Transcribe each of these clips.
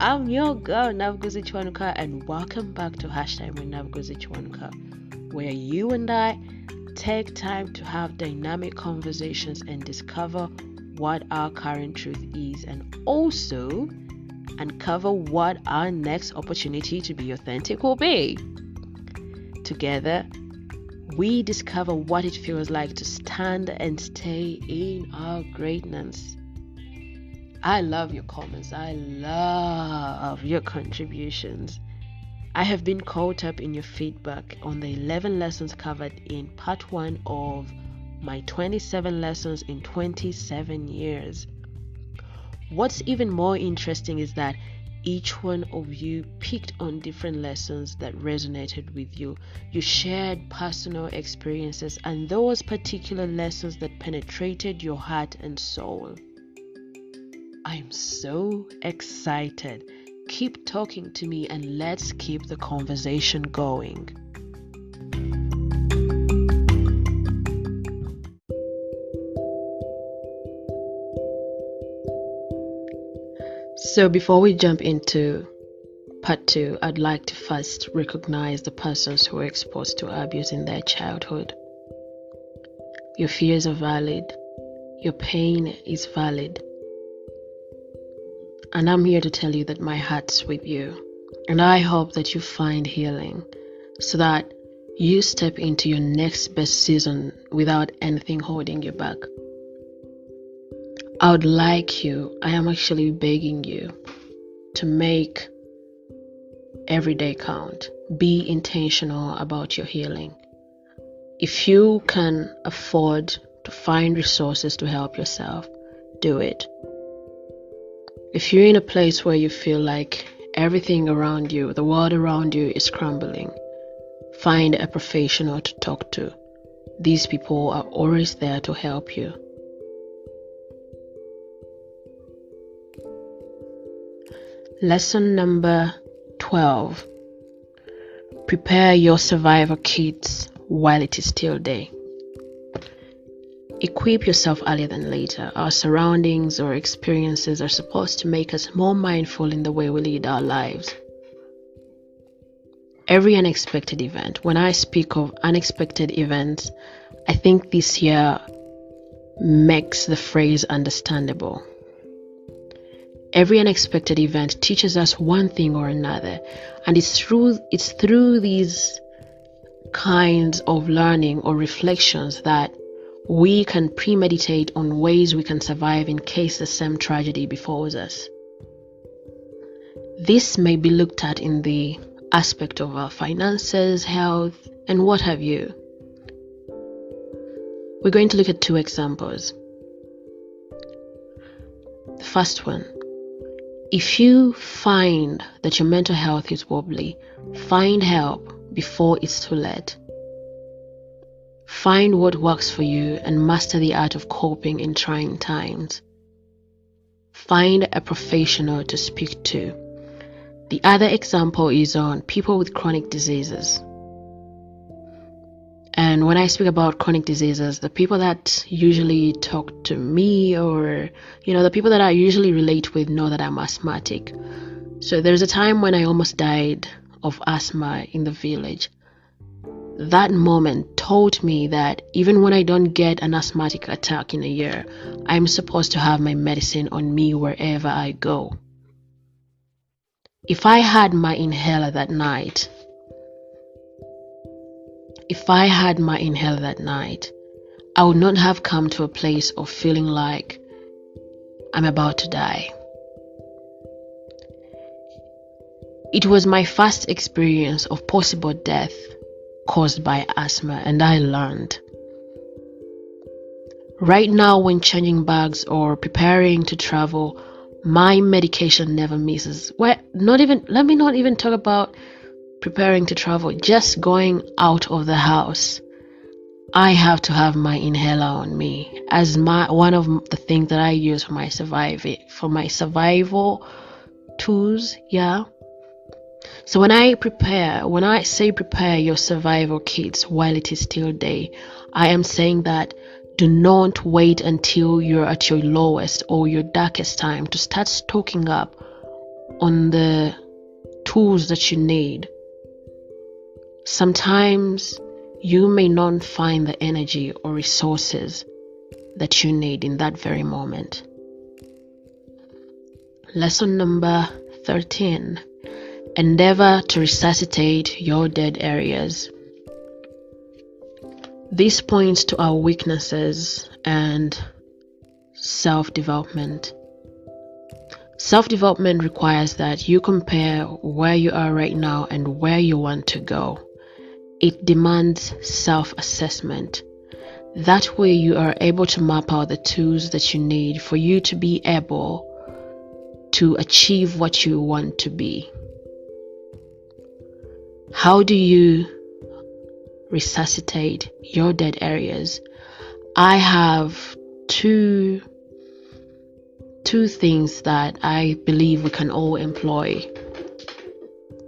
I'm your girl Navgozi Chwanuka, and welcome back to Hashtag with Navgozi Chwanuka, where you and I take time to have dynamic conversations and discover what our current truth is, and also uncover what our next opportunity to be authentic will be. Together, we discover what it feels like to stand and stay in our greatness. I love your comments. I love your contributions. I have been caught up in your feedback on the 11 lessons covered in part 1 of my 27 lessons in 27 years. What's even more interesting is that each one of you picked on different lessons that resonated with you. You shared personal experiences and those particular lessons that penetrated your heart and soul. I'm so excited. Keep talking to me and let's keep the conversation going. So before we jump into part 2, I'd like to first recognize the persons who were exposed to abuse in their childhood. Your fears are valid. Your pain is valid. And I'm here to tell you that my heart's with you. And I hope that you find healing so that you step into your next best season without anything holding you back. I am actually begging you to make every day count. Be intentional about your healing. If you can afford to find resources to help yourself, do it. If you're in a place where you feel like everything around you, the world around you is crumbling, find a professional to talk to. These people are always there to help you. Lesson number 12. Prepare your survival kits while it is still day. Equip yourself earlier than later. Our surroundings or experiences are supposed to make us more mindful in the way we lead our lives. Every unexpected event. When I speak of unexpected events, I think this year makes the phrase understandable. Every unexpected event teaches us one thing or another, and it's through these kinds of learning or reflections that we can premeditate on ways we can survive in case the same tragedy befalls us. This may be looked at in the aspect of our finances, health, and what have you. We're going to look at 2 examples. The first one. If you find that your mental health is wobbly, find help before it's too late. Find what works for you and master the art of coping in trying times. Find a professional to speak to. The other example is on people with chronic diseases. And when I speak about chronic diseases, the people that usually talk to me or, the people that I usually relate with know that I'm asthmatic. So there's a time when I almost died of asthma in the village. That moment taught me that even when I don't get an asthmatic attack in a year, I'm supposed to have my medicine on me wherever I go. If I had my inhaler that night, I would not have come to a place of feeling like I'm about to die. It was my first experience of possible death caused by asthma, and I learned. Right now, when changing bags or preparing to travel, my medication never misses. Let me not even talk about preparing to travel, just going out of the house. I have to have my inhaler on me as one of the things that I use for my survival tools. Yeah. So when I say prepare your survival kits while it is still day, I am saying that do not wait until you're at your lowest or your darkest time to start stocking up on the tools that you need. Sometimes you may not find the energy or resources that you need in that very moment. Lesson number 13. Endeavor to resuscitate your dead areas. This points to our weaknesses and self-development. Self-development requires that you compare where you are right now and where you want to go. It demands self-assessment. That way you are able to map out the tools that you need for you to be able to achieve what you want to be. How do you resuscitate your dead areas? I have two things that I believe we can all employ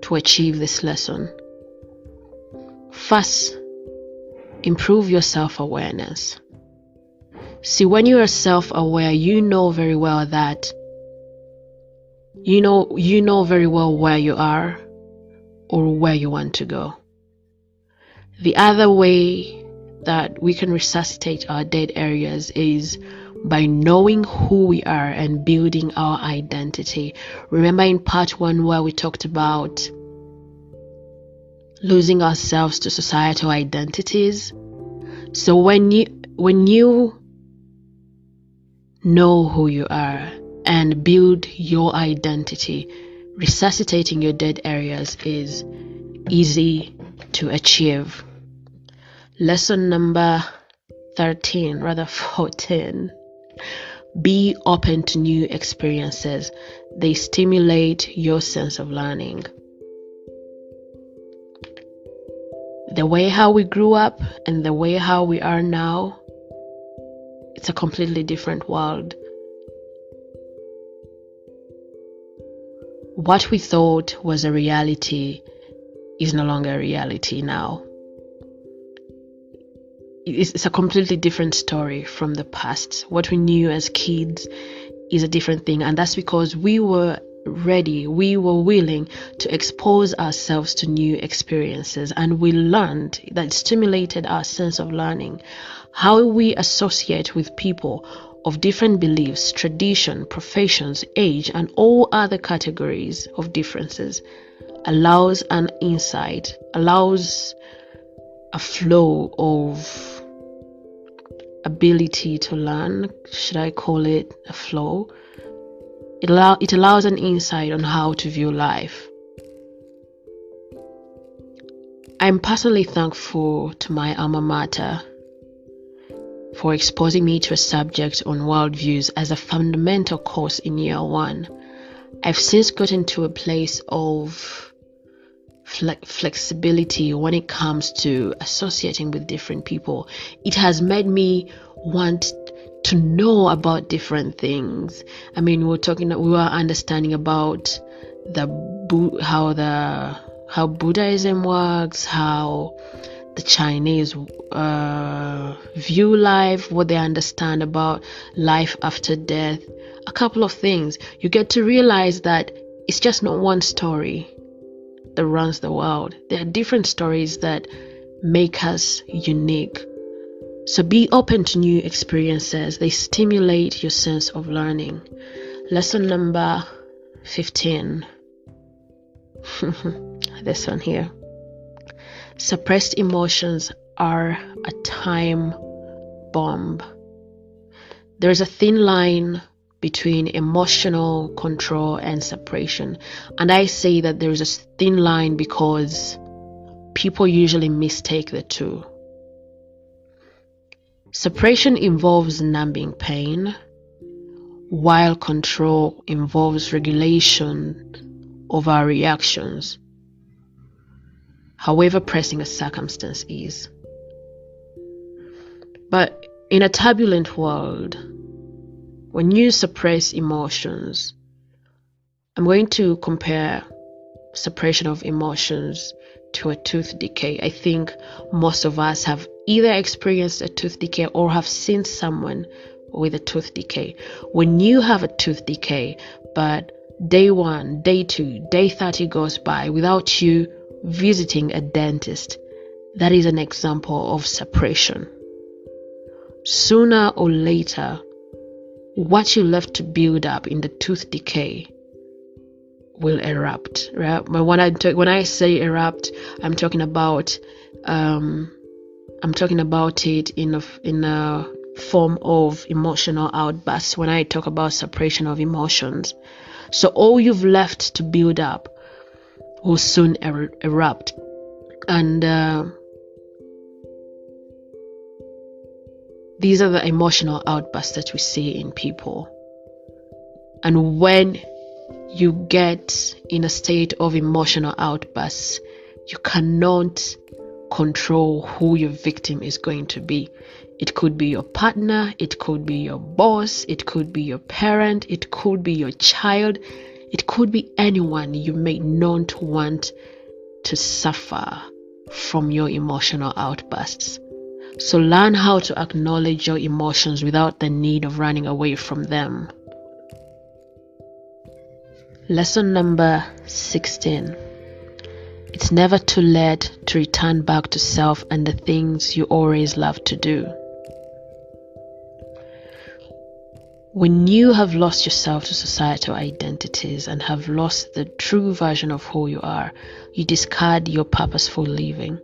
to achieve this lesson. First, improve your self-awareness. See, when you are self-aware, you know very well that you know very well where you are or where you want to go. The other way that we can resuscitate our dead areas is by knowing who we are and building our identity. Remember in part 1 where we talked about losing ourselves to societal identities? So when you know who you are and build your identity, resuscitating your dead areas is easy to achieve. Lesson number 14. Be open to new experiences. They stimulate your sense of learning. The way how we grew up and the way how we are now, it's a completely different world. What we thought was a reality is no longer a reality now. It's a completely different story from the past. What we knew as kids is a different thing, and that's because we were ready, we were willing to expose ourselves to new experiences, and we learned that stimulated our sense of learning. How we associate with people of different beliefs, tradition, professions, age, and all other categories of differences allows an insight, allows a flow of ability to learn. Should I call it a flow? It allows an insight on how to view life. I'm personally thankful to my alma mater for exposing me to a subject on worldviews as a fundamental course in year 1. I've since gotten to a place of flexibility when it comes to associating with different people. It has made me want to know about different things. I mean, we were understanding about how Buddhism works, how the Chinese view life, what they understand about life after death. A couple of things. You get to realize that it's just not one story that runs the world. There are different stories that make us unique. So be open to new experiences. They stimulate your sense of learning. Lesson number 15. This one here. Suppressed emotions are a time bomb. There's a thin line between emotional control and suppression. And I say that there's a thin line because people usually mistake the two. Suppression involves numbing pain, while control involves regulation of our reactions, however pressing a circumstance is. But in a turbulent world, when you suppress emotions, I'm going to compare suppression of emotions to a tooth decay. I think most of us have either experienced a tooth decay or have seen someone with a tooth decay. When you have a tooth decay, but Day 1, day 2, day 30 goes by without you visiting a dentist. That is an example of suppression. Sooner or later, what you left to build up in the tooth decay will erupt, right? But when I say erupt, I'm talking about it in a form of emotional outbursts. When I talk about suppression of emotions, so all you've left to build up will soon erupt, and these are the emotional outbursts that we see in people. And when you get in a state of emotional outbursts, you cannot control who your victim is going to be. It could be your partner, it could be your boss, it could be your parent, it could be your child, it could be anyone you may not want to suffer from your emotional outbursts. So learn how to acknowledge your emotions without the need of running away from them. Lesson number 16. It's never too late to return back to self and the things you always loved to do. When you have lost yourself to societal identities and have lost the true version of who you are, you discard your purposeful living.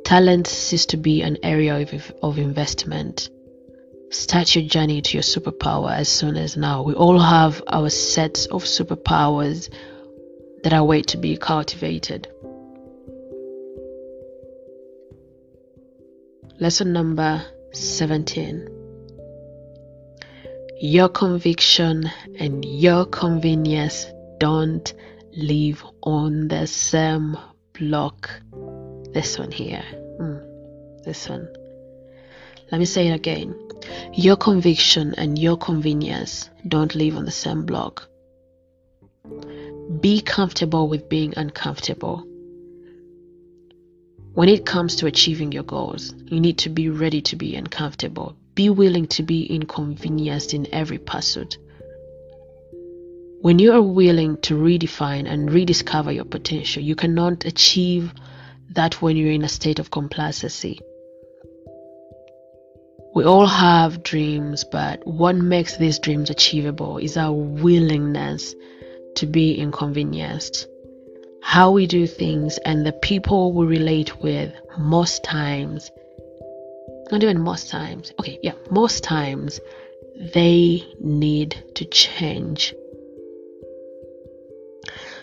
Talent ceases to be an area of investment. Start your journey to your superpower as soon as now. We all have our sets of superpowers that are wait to be cultivated. Lesson number 17. Your conviction and your convenience don't live on the same block. This one here. This one. Let me say it again. Your conviction and your convenience don't live on the same block. Be comfortable with being uncomfortable. When it comes to achieving your goals, you need to be ready to be uncomfortable. Be willing to be inconvenienced in every pursuit. When you are willing to redefine and rediscover your potential, you cannot achieve that when you're in a state of complacency. We all have dreams, but what makes these dreams achievable is our willingness to be inconvenienced. How we do things and the people we relate with most times, most times they need to change.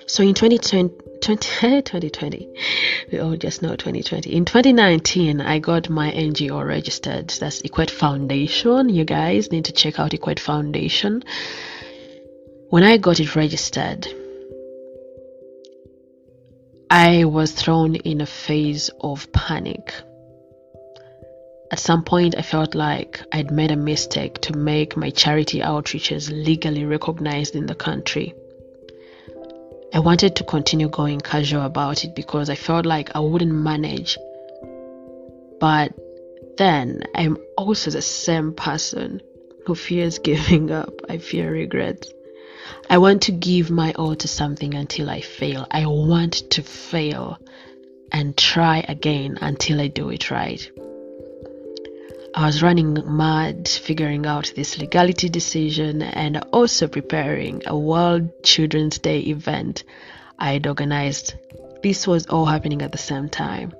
So in 2020, we all just know 2020. In 2019, I got my NGO registered. That's Equate Foundation. You guys need to check out Equate Foundation. When I got it registered, I was thrown in a phase of panic. At some point, I felt like I'd made a mistake to make my charity outreaches legally recognized in the country. I wanted to continue going casual about it because I felt like I wouldn't manage. But then I'm also the same person who fears giving up. I fear regret. I want to give my all to something until I fail. I want to fail and try again until I do it right. I was running mad figuring out this legality decision and also preparing a World Children's Day event I had organized. This was all happening at the same time.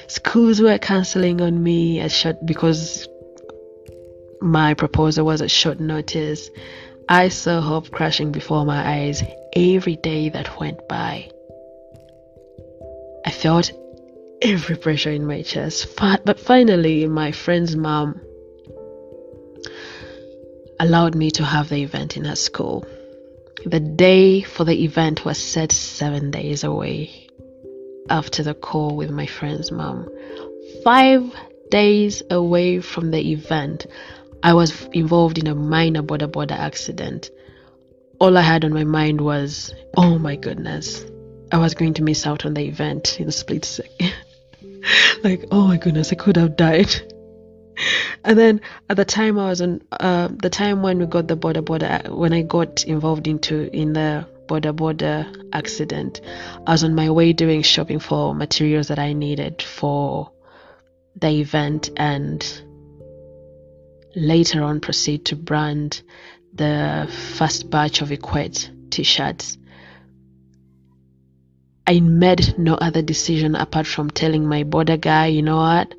Schools were cancelling on me because my proposal was at short notice. I saw hope crashing before my eyes every day that went by. I felt every pressure in my chest, but finally my friend's mom allowed me to have the event in her school. The day for the event was set 7 days away after the call with my friend's mom. 5 days away from the event, I was involved in a minor border accident. All I had on my mind was, oh my goodness, I was going to miss out on the event in a split second. Like, oh my goodness, I could have died. And then at the time I was on the time when we got the when I got involved in the border accident, I was on my way doing shopping for materials that I needed for the event, and later on proceed to brand the first batch of Equate t-shirts. I made no other decision apart from telling my border guy, you know what,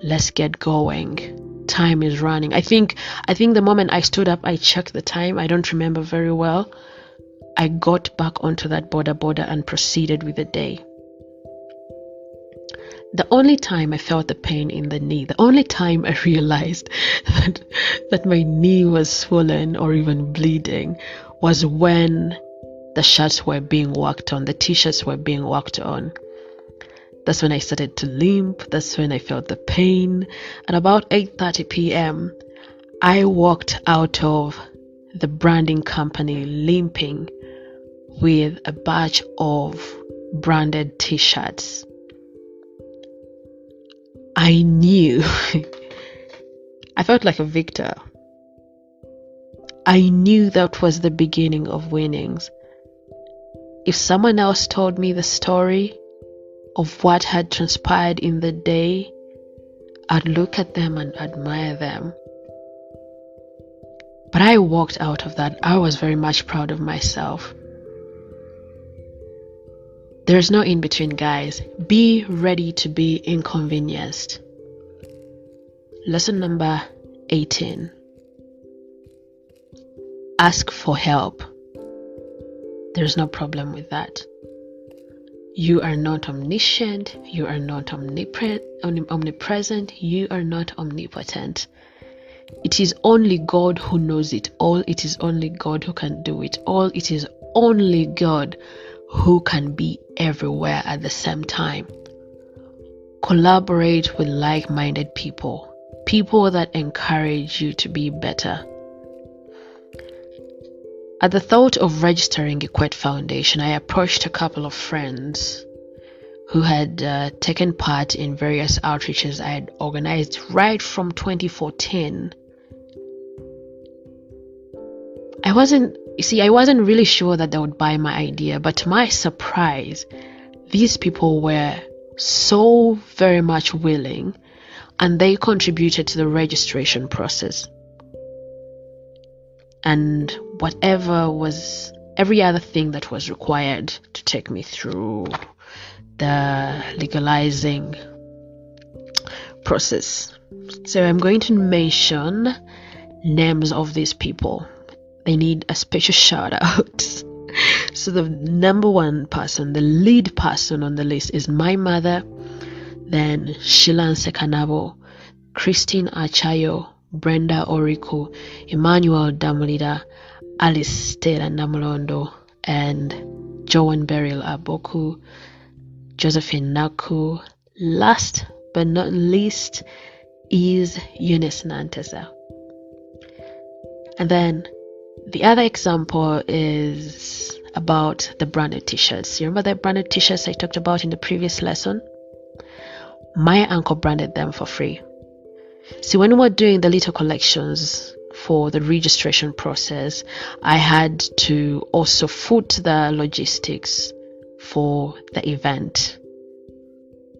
let's get going, time is running. I think the moment I stood up, I checked the time. I don't remember very well. I got back onto that border and proceeded with the day. The only time I felt the pain in the knee, the only time I realized that my knee was swollen or even bleeding, was when the shirts were being worked on, the t-shirts were being worked on. That's when I started to limp. That's when I felt the pain. At about 8:30 p.m., I walked out of the branding company limping with a batch of branded t-shirts. I knew I felt like a victor. I knew that was the beginning of winnings. If someone else told me the story of what had transpired in the day, I'd look at them and admire them. But I walked out of that. I was very much proud of myself. There's no in between, guys. Be ready to be inconvenienced. Lesson number 18. Ask for help. There's no problem with that. You are not omniscient. You are not omnipresent. You are not omnipotent. It is only God who knows it all. It is only God who can do it all. It is only God who can be everywhere at the same time. Collaborate with like-minded people that encourage you to be better. At the thought of registering Equate Foundation, I approached a couple of friends who had taken part in various outreaches I had organized right from 2014. I wasn't really sure that they would buy my idea, but to my surprise, these people were so very much willing, and they contributed to the registration process. And every other thing that was required to take me through the legalizing process. So I'm going to mention names of these people. They need a special shout out. So the number one person, the lead person on the list is my mother, then Shilan Sekanabo, Christine Achayo, Brenda Oriku, Emmanuel Damolida, Alice Stella Namulondo, and Joan Beryl Aboku, Josephine Naku. Last but not least is Eunice Nantesa. And then the other example is about the branded t-shirts. You remember the branded t-shirts I talked about in the previous lesson? My uncle branded them for free. See, when we were doing the little collections for the registration process, I had to also foot the logistics for the event,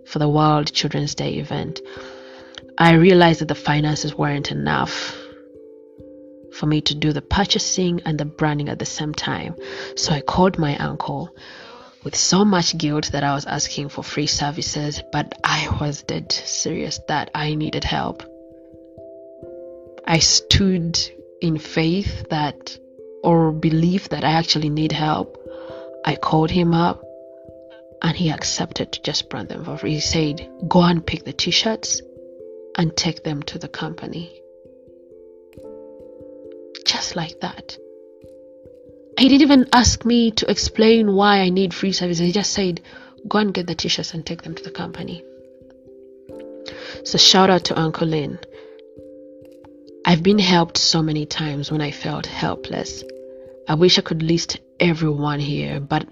for the World Children's Day event. I realized that the finances weren't enough for me to do the purchasing and the branding at the same time. So I called my uncle with so much guilt that I was asking for free services, but I was dead serious that I needed help. I stood in faith belief that I actually need help. I called him up and he accepted to just brand them for free. He said, go and pick the t-shirts and take them to the company. Just like that. He didn't even ask me to explain why I need free services. He just said, go and get the t-shirts and take them to the company. So shout out to Uncle Lin. I've been helped so many times when I felt helpless. I wish I could list everyone here, but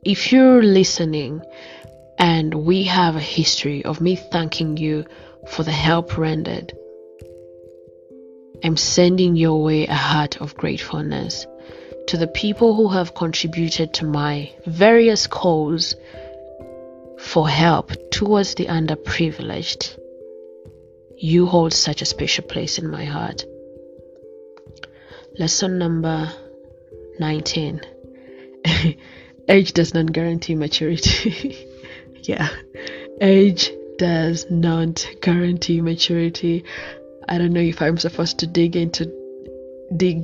if you're listening and we have a history of me thanking you for the help rendered, I'm sending your way a heart of gratefulness to the people who have contributed to my various calls for help towards the underprivileged. You hold such a special place in my heart. Lesson number 19. Age does not guarantee maturity. Yeah, age does not guarantee maturity. I don't know if I'm supposed to dig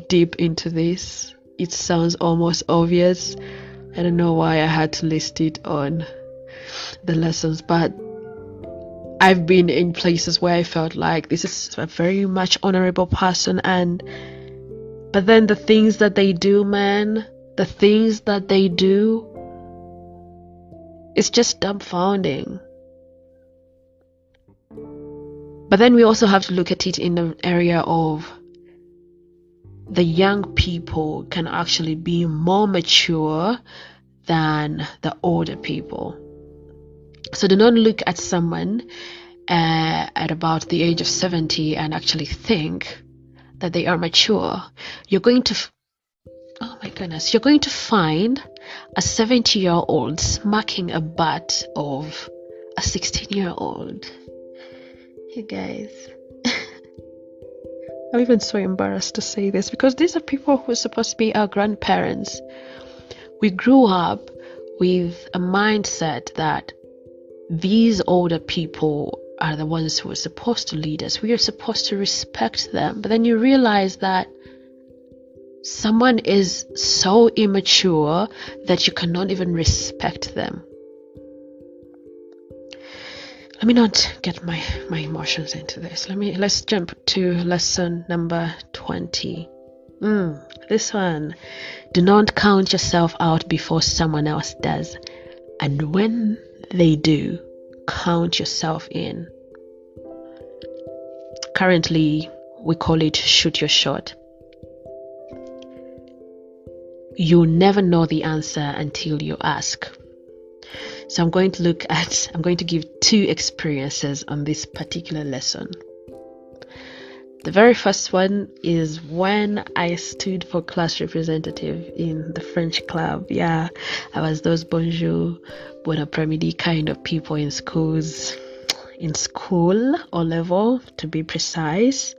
deep into this. It sounds almost obvious. I don't know why I had to list it on the lessons, but I've been in places where I felt like this is a very much honorable person, but then the things that they do, it's just dumbfounding. But then we also have to look at it in the area of the young people can actually be more mature than the older people. So do not look at someone at about the age of 70 and actually think that they are mature. You're going to find a 70-year-old smacking a butt of a 16-year-old. You guys, I'm even so embarrassed to say this because these are people who are supposed to be our grandparents. We grew up with a mindset that these older people are the ones who are supposed to lead us. We are supposed to respect them. But then you realize that someone is so immature that you cannot even respect them. Let me not get my emotions into this. Let's jump to lesson number 20. This one. Do not count yourself out before someone else does. And when they do, count yourself in. Currently, we call it shoot your shot. You never know the answer until you ask. So I'm going to give two experiences on this particular lesson. The very first one is when I stood for class representative in the French club. Yeah, I was those bonjour, bon après-midi kind of people in school or level, to be precise.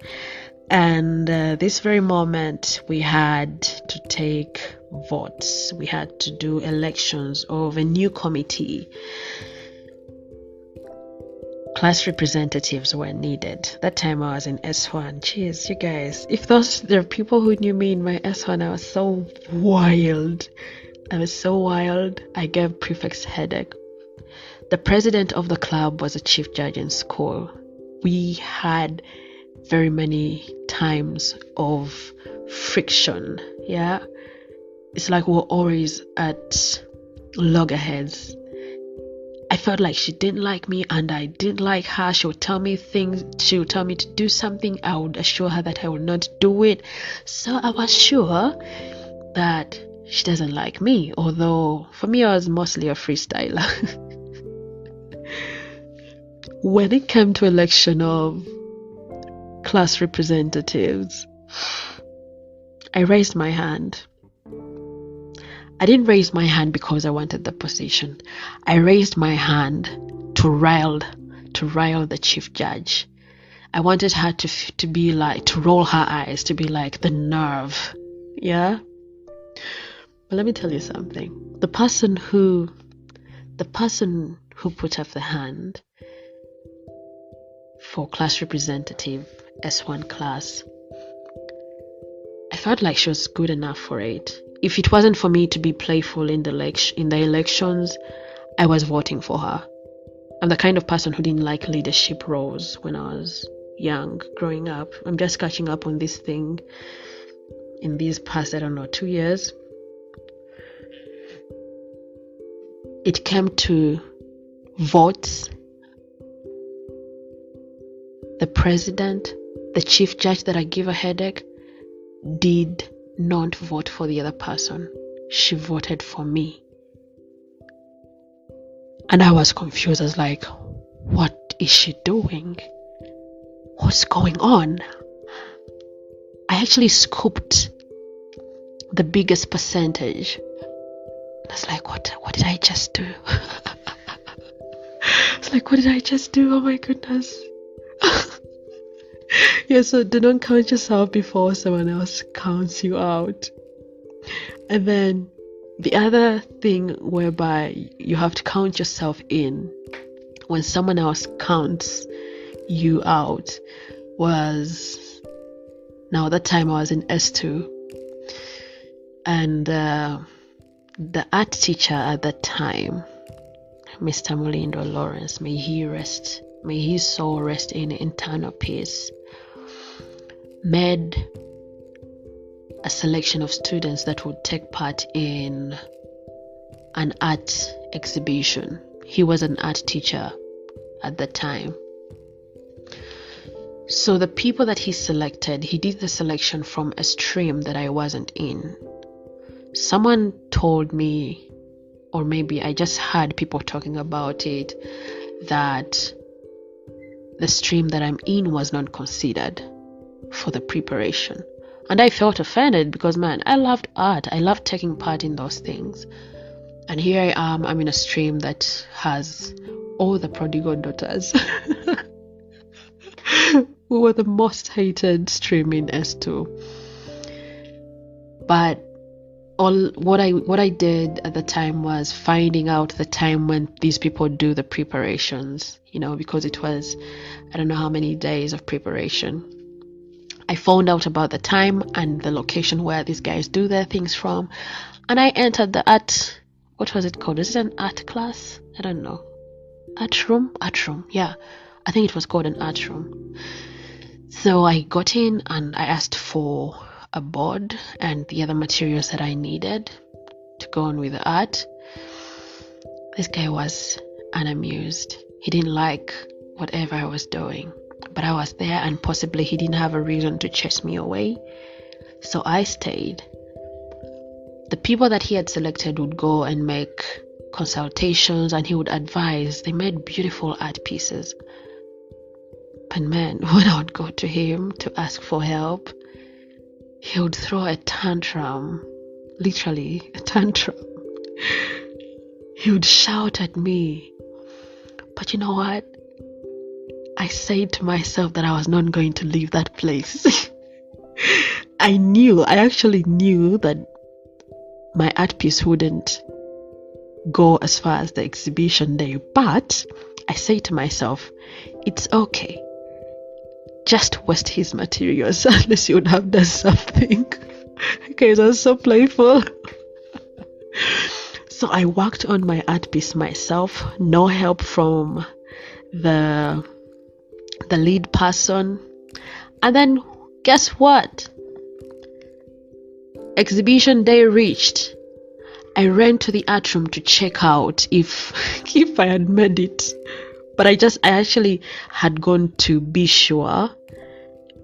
And this very moment, we had to take votes. We had to do elections of a new committee. Class representatives were needed. That time I was in S1. Cheers, you guys. If there are people who knew me in my S1, I was so wild. I gave prefects headache. The president of the club was a chief judge in school. We had very many times of friction. Yeah, it's like we're always at loggerheads. I felt like she didn't like me and I didn't like her. She would tell me to do something. I would assure her that I would not do it. So I was sure that she doesn't like me, although for me I was mostly a freestyler. When it came to election of class representatives, I raised my hand. I didn't raise my hand because I wanted the position. I raised my hand to rile the chief judge. I wanted her to roll her eyes, to be like, the nerve. Yeah. But let me tell you something. The person who put up the hand for class representative S1 class, I felt like she was good enough for it. If it wasn't for me to be playful in the elections, I was voting for her. I'm the kind of person who didn't like leadership roles when I was young, growing up. I'm just catching up on this thing in these past, 2 years. It came to votes. The president, the chief judge that I give a headache, did not vote for the other person. She voted for me. And I was confused. I was like, what is she doing? What's going on? I actually scooped the biggest percentage. I was like, what did I just do? It's like, what did I just do? Oh my goodness. Yeah, so do not count yourself before someone else counts you out. And then the other thing whereby you have to count yourself in when someone else counts you out was, now that time I was in S2, and the art teacher at that time, Mr. Molindo Lawrence, may his soul rest in eternal peace, made a selection of students that would take part in an art exhibition. He was an art teacher at the time. So the people that he selected, he did the selection from a stream that I wasn't in. Someone told me, or maybe I just heard people talking about it, that the stream that I'm in was not considered for the preparation. And I felt offended because, man, I loved art. I loved taking part in those things. And here I am, I'm in a stream that has all the prodigal daughters. We were the most hated stream in S2. But what I did at the time was finding out the time when these people do the preparations, because it was, I don't know how many days of preparation. I found out about the time and the location where these guys do their things from, and I entered the art, what was it called? Is it an art class? I don't know. Art room? Yeah, I think it was called an art room. So I got in and I asked for a board and the other materials that I needed to go on with the art. This guy was unamused. He didn't like whatever I was doing, but I was there, and possibly he didn't have a reason to chase me away. So I stayed. The people that he had selected would go and make consultations, and he would advise. They made beautiful art pieces. But man, when I would go to him to ask for help, he would throw a tantrum, literally a tantrum. He would shout at me. But you know what? I said to myself that I was not going to leave that place. I actually knew that my art piece wouldn't go as far as the exhibition day, but I said to myself, it's okay. Just waste his materials unless you would have done something. Okay, I was so playful. So I worked on my art piece myself, no help from the lead person. And then guess what? Exhibition day reached. I ran to the art room to check out if I had made it. But I actually had gone to be sure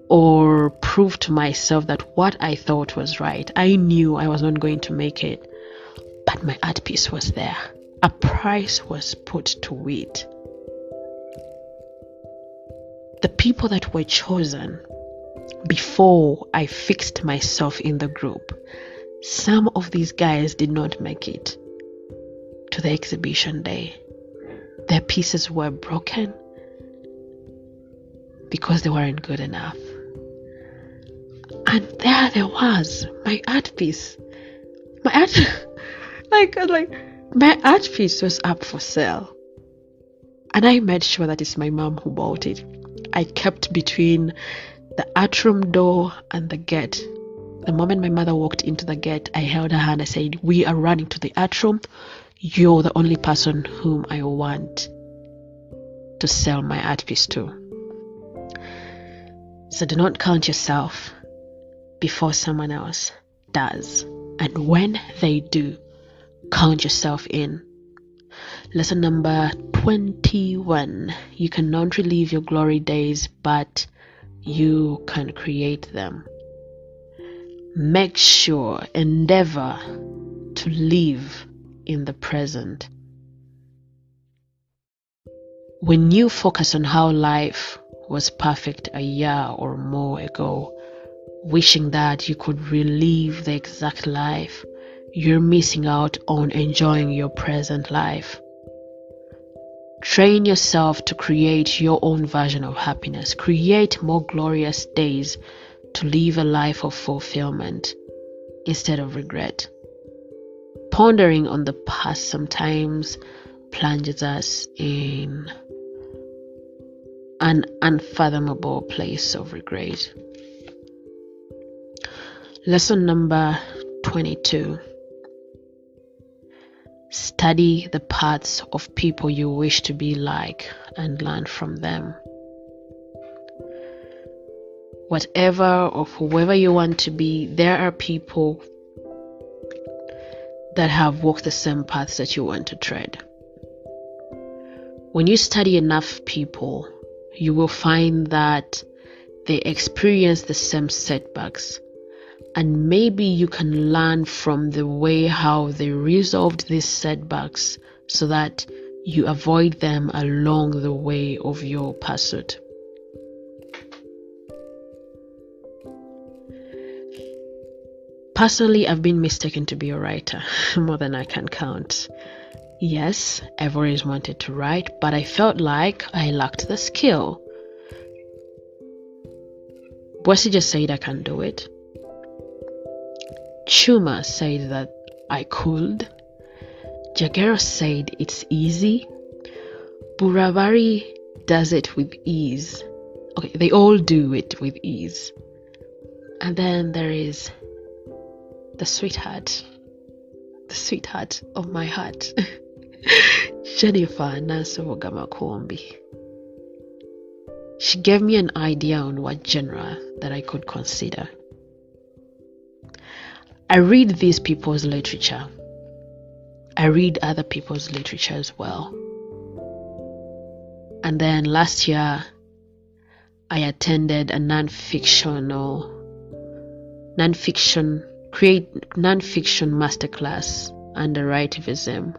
or prove to myself that what I thought was right. I knew I was not going to make it, but my art piece was there. A price was put to it. The people that were chosen before I fixed myself in the group, some of these guys did not make it to the exhibition day. Their pieces were broken because they weren't good enough. And there was my art piece. My art piece was up for sale. And I made sure that it's my mom who bought it. I kept between the art room door and the gate. The moment my mother walked into the gate, I held her hand. I said, we are running to the art room. You're the only person whom I want to sell my art piece to. So do not count yourself before someone else does. And when they do, count yourself in. Lesson number 21. You cannot relive your glory days, but you can create them. Make sure, endeavor to live in the present. When you focus on how life was perfect a year or more ago, wishing that you could relive the exact life you're missing out on enjoying your present life. Train yourself to create your own version of happiness. Create more glorious days to live a life of fulfillment instead of regret. Pondering on the past sometimes plunges us in an unfathomable place of regret. Lesson number 22. Study the paths of people you wish to be like and learn from them. Whatever or whoever you want to be, there are people that have walked the same paths that you want to tread. When you study enough people, you will find that they experience the same setbacks, and maybe you can learn from the way how they resolved these setbacks so that you avoid them along the way of your pursuit. Personally, I've been mistaken to be a writer more than I can count. Yes, I've always wanted to write, but I felt like I lacked the skill. Bossy just said I can do it. Chuma said that I could. Jagero said it's easy. Buravari does it with ease. Okay, they all do it with ease. And then there is the sweetheart of my heart, Jennifer Nansovoga Makombi. She gave me an idea on what genre that I could consider. I read these people's literature. I read other people's literature as well. And then last year, I attended a non-fiction masterclass under Writivism.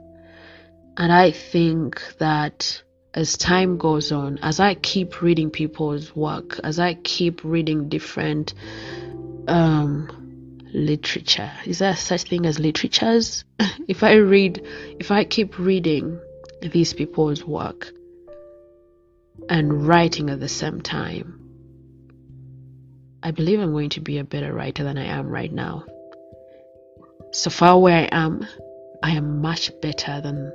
And I think that as time goes on, as I keep reading people's work, as I keep reading different literature, is there such thing as literatures? if I keep reading these people's work and writing at the same time, I believe I'm going to be a better writer than I am right now. So far where I am much better than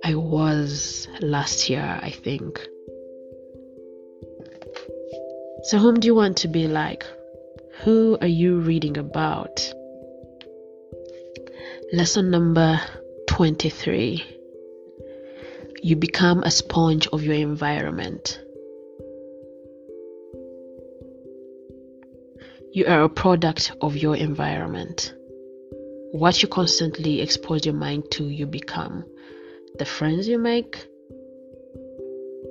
I was last year, I think. So whom do you want to be like? Who are you reading about? Lesson number 23. You become a sponge of your environment. You are a product of your environment. What you constantly expose your mind to, you become. The friends you make,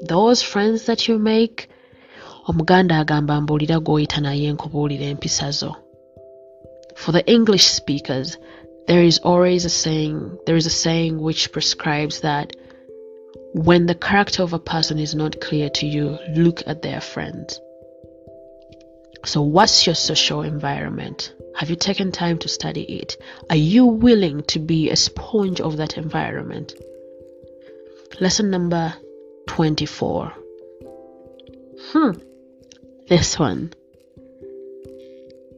those friends that you make, omuganda agamba mbuulira gw'oyita naye nkubuulira empisa zo. For the English speakers, there is a saying which prescribes that when the character of a person is not clear to you, look at their friends. So what's your social environment? Have you taken time to study it? Are you willing to be a sponge of that environment? Lesson number 24. This one.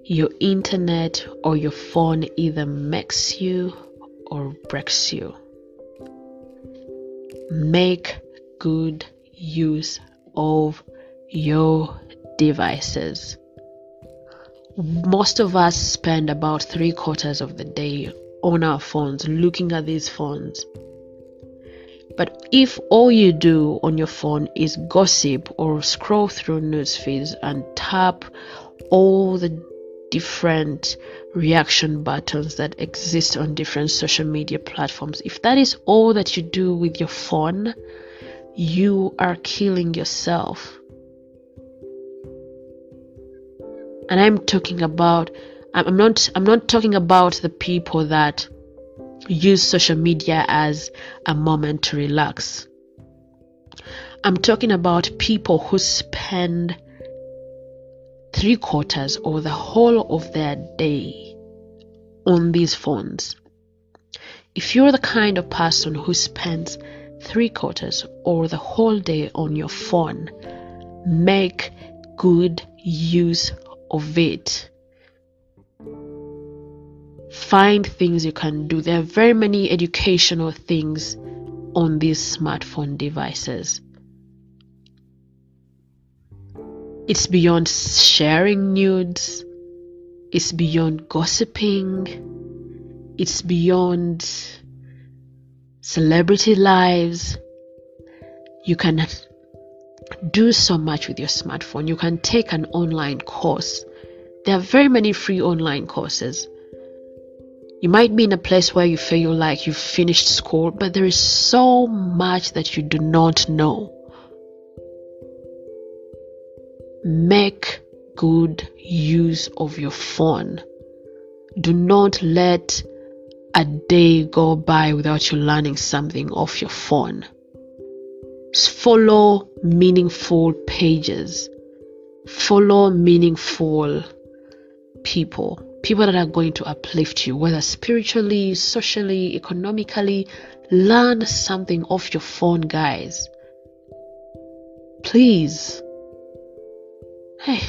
Your internet or your phone either makes you or breaks you. Make good use of your devices. Most of us spend about 3/4 of the day on our phones, looking at these phones. But if all you do on your phone is gossip or scroll through news feeds and tap all the different reaction buttons that exist on different social media platforms, if that is all that you do with your phone, you are killing yourself. And I'm not talking about the people that use social media as a moment to relax. I'm talking about people who spend 3/4 or the whole of their day on these phones. If you're the kind of person who spends 3/4 or the whole day on your phone, make good use of it. Find things you can do. There are very many educational things on these smartphone devices. It's beyond sharing nudes. It's beyond gossiping. It's beyond celebrity lives. You can do so much with your smartphone. You can take an online course. There are very many free online courses. You might be in a place where you feel like you've finished school, but there is so much that you do not know. Make good use of your phone. Do not let a day go by without you learning something off your phone. Follow meaningful pages. Follow meaningful people that are going to uplift you, whether spiritually, socially, economically. Learn something off your phone, guys. Please. Hey,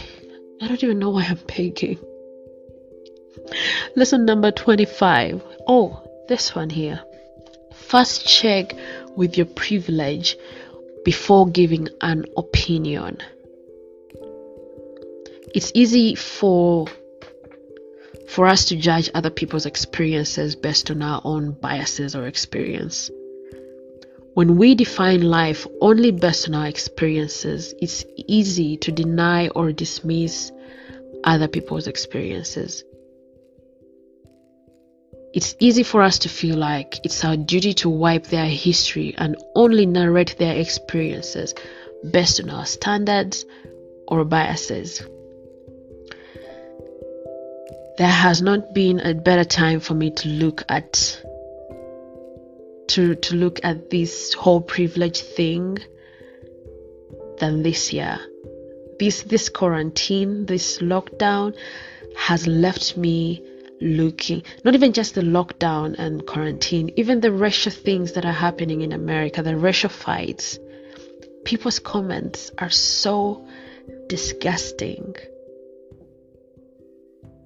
I don't even know why I'm begging. Lesson number 25. Oh, this one here. First check with your privilege before giving an opinion. It's easy for us to judge other people's experiences based on our own biases or experience. When we define life only based on our experiences, it's easy to deny or dismiss other people's experiences. It's easy for us to feel like it's our duty to wipe their history and only narrate their experiences based on our standards or biases. There has not been a better time for me to look at this whole privilege thing than this year. This quarantine, this lockdown has left me looking, not even just the lockdown and quarantine, even the racial things that are happening in America, the racial fights. People's comments are so disgusting.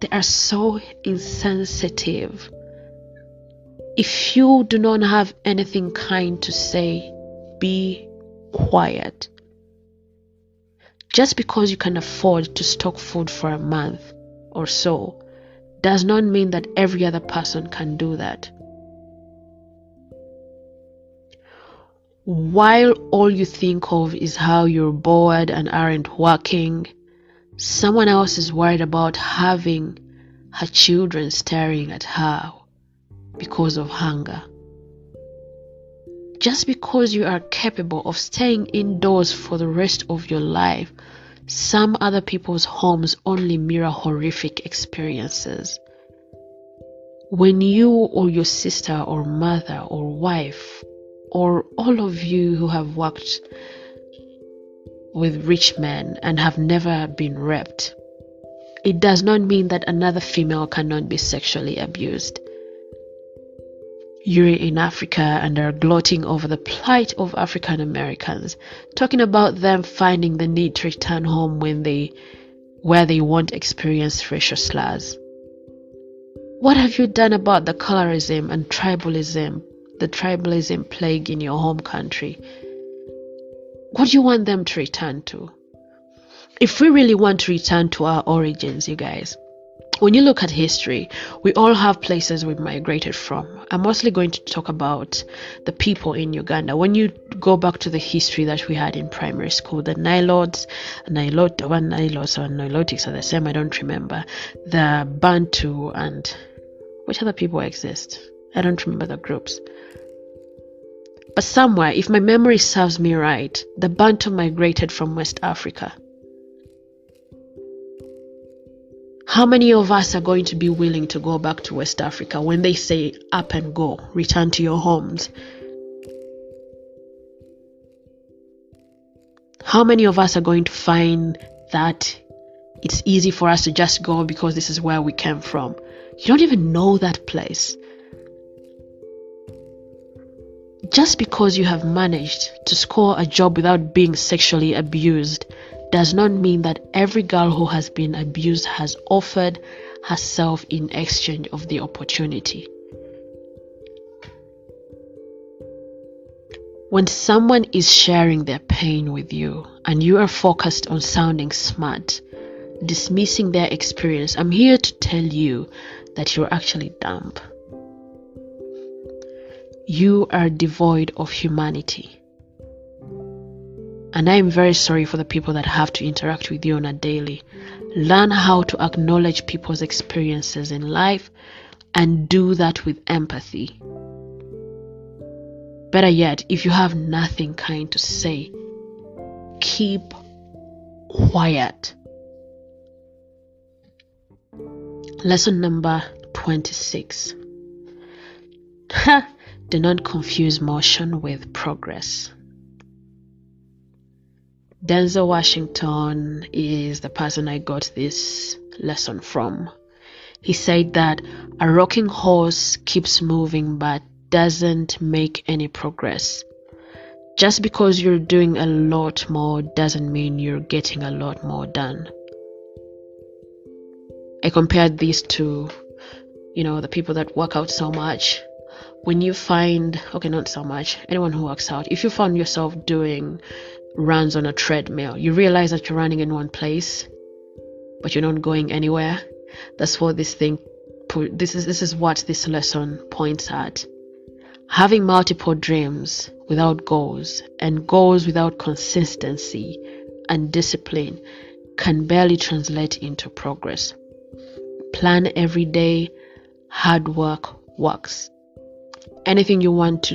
They are so insensitive. If you do not have anything kind to say, be quiet. Just because you can afford to stock food for a month or so does not mean that every other person can do that. While all you think of is how you're bored and aren't working, someone else is worried about having her children staring at her because of hunger. Just because you are capable of staying indoors for the rest of your life, some other people's homes only mirror horrific experiences. When you or your sister or mother or wife or all of you who have worked with rich men and have never been raped, it does not mean that another female cannot be sexually abused. You're in Africa and are gloating over the plight of African Americans, talking about them finding the need to return home where they won't experience racial slurs. What have you done about the colorism and the tribalism plague in your home country? What do you want them to return to? If we really want to return to our origins, you guys, when you look at history, we all have places we migrated from. I'm mostly going to talk about the people in Uganda. When you go back to the history that we had in primary school, the Nilotes or Nilotics are the same, I don't remember. The Bantu and which other people exist? I don't remember the groups. But somewhere, if my memory serves me right, the Bantu migrated from West Africa. How many of us are going to be willing to go back to West Africa when they say up and go, return to your homes? How many of us are going to find that it's easy for us to just go because this is where we came from. You don't even know that place. Just because you have managed to score a job without being sexually abused does not mean that every girl who has been abused has offered herself in exchange of the opportunity. When someone is sharing their pain with you and you are focused on sounding smart, dismissing their experience, I'm here to tell you that you're actually dumb. You are devoid of humanity. And I am very sorry for the people that have to interact with you on a daily. Learn how to acknowledge people's experiences in life and do that with empathy. Better yet, if you have nothing kind to say, keep quiet. Lesson number 26. Do not confuse motion with progress. Denzel Washington is the person I got this lesson from. He said that a rocking horse keeps moving but doesn't make any progress. Just because you're doing a lot more doesn't mean you're getting a lot more done. I compared this to, the people that work out so much. When you find, not so much, anyone who works out, if you found yourself doing runs on a treadmill, you realize that you're running in one place, but you're not going anywhere. That's what this is what this lesson points at. Having multiple dreams without goals, and goals without consistency and discipline, can barely translate into progress. Plan every day. Hard work works. Anything you want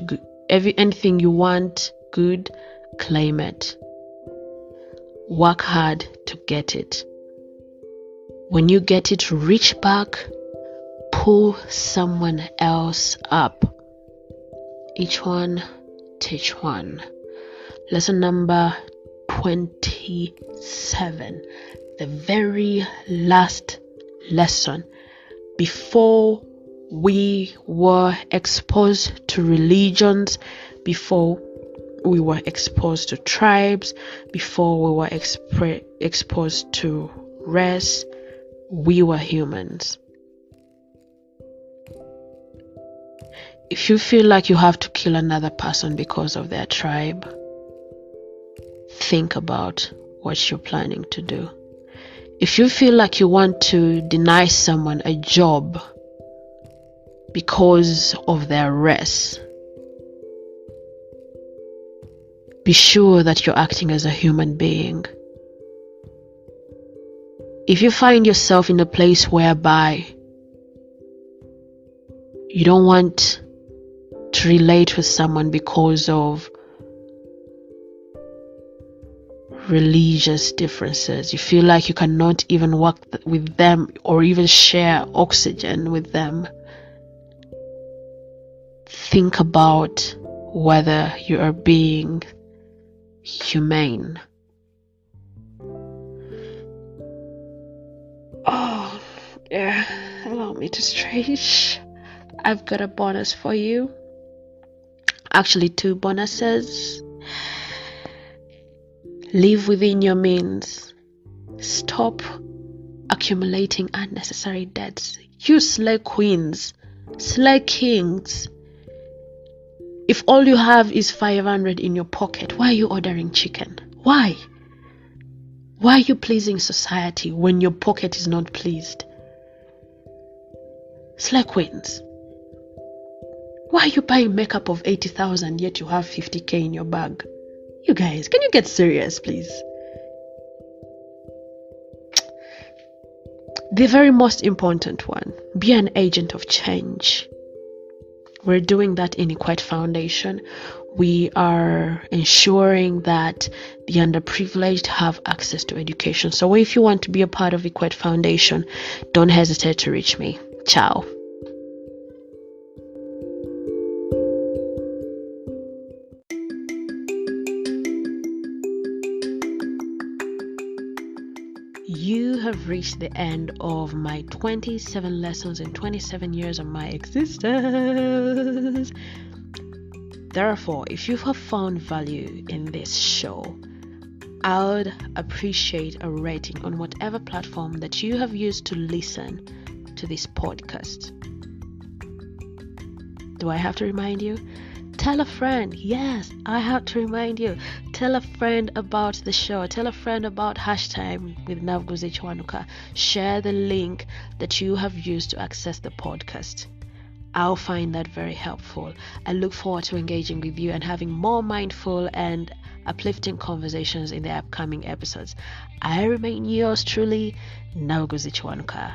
good, claim it. Work hard to get it. When you get it, reach back, pull someone else up. Each one, teach one. Lesson number 27. The very last lesson. Before we were exposed to religions, before we were exposed to tribes, before we were exposed to race, we were humans. If you feel like you have to kill another person because of their tribe, think about what you're planning to do. If you feel like you want to deny someone a job because of their race, be sure that you're acting as a human being. If you find yourself in a place whereby you don't want to relate with someone because of religious differences, you feel like you cannot even work with them or even share oxygen with them, think about whether you are being humane. Oh, yeah, allow me to stretch. I've got a bonus for you. Actually, 2 bonuses. Live within your means. Stop accumulating unnecessary debts. You slay queens, slay kings. If all you have is 500 in your pocket, why are you ordering chicken? Why? Why are you pleasing society when your pocket is not pleased? Slay queens. Why are you buying makeup of 80,000 yet you have 50k in your bag? You guys, can you get serious, please? The very most important one, be an agent of change. We're doing that in Equate Foundation. We are ensuring that the underprivileged have access to education. So if you want to be a part of Equate Foundation, don't hesitate to reach me. Ciao. You have reached the end of my 27 lessons in 27 years of my existence. Therefore, if you have found value in this show, I would appreciate a rating on whatever platform that you have used to listen to this podcast. Do I have to remind you? Tell a friend. Yes, I have to remind you. Tell a friend about the show. Tell a friend about Hashtime with Navguzi Chwanuka. Share the link that you have used to access the podcast. I'll find that very helpful. I look forward to engaging with you and having more mindful and uplifting conversations in the upcoming episodes. I remain yours truly, Navguzi Chwanuka.